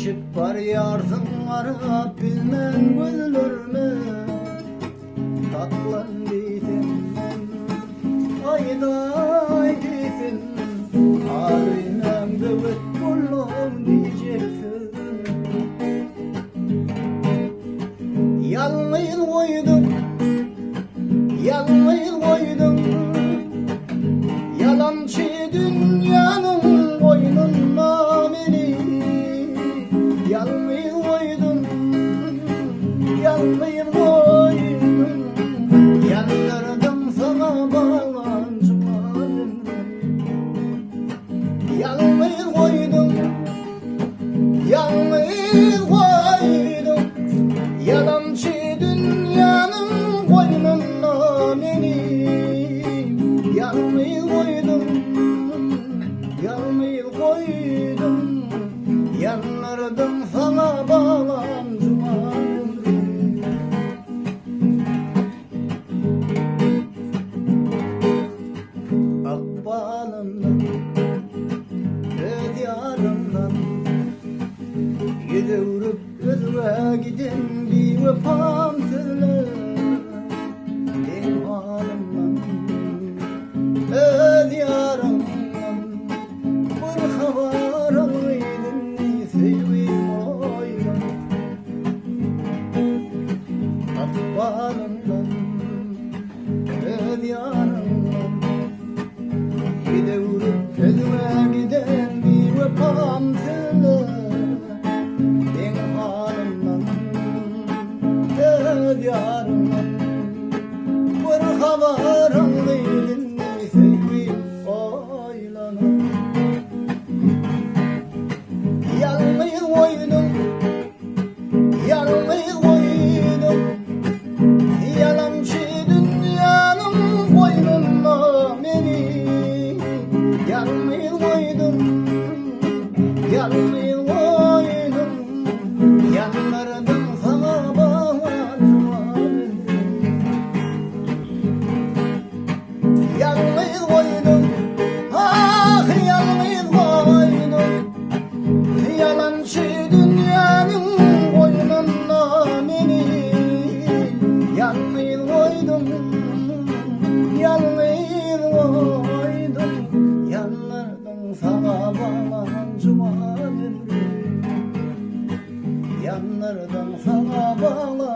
Eşip var yarsın arap bilmem gülürme Tatlan deytin ayday deytin Arıynam gıvıt kullum diyeceksin Yalmayın koydum Yalmayın koydum Yalancı dünyanın boynuna beni Yalmayın koydum Yalmayın koydum Yanlardan sana bağlancımadım Yalmayın koydum Yalmayın koydum Yalancı dünyanın boynuna beni Yalmayın koydum Yalmayın koydum Yanlardan sana bağlancımadım Akbalımdan Ödiyarımdan Gidiyoruz özüve gidin bir öpam söyle Benim halimden Ödiyarımdan Bir haber almaydın seveyim oyla Akbalımdan Ödiyarımdan Gidiyoruz özüve giden bir öpam söyle Benim halimden Ödiyarımdan Bir haber almaydın seveyim oyla Yalmayın koydum Yalmayın koydum Yalancı dünyanın boynuna beni Yalmayın koydum Yalmayın koydum Yanlardan sana bağlancımadım Yalmayın koydum Ah yalmayın koydum Yalancı dünyanın boynuna beni Yalmayın koydum Yalmayın koydum Yanlardan sana bağlancımadım Yanlardan sana bağlancımadım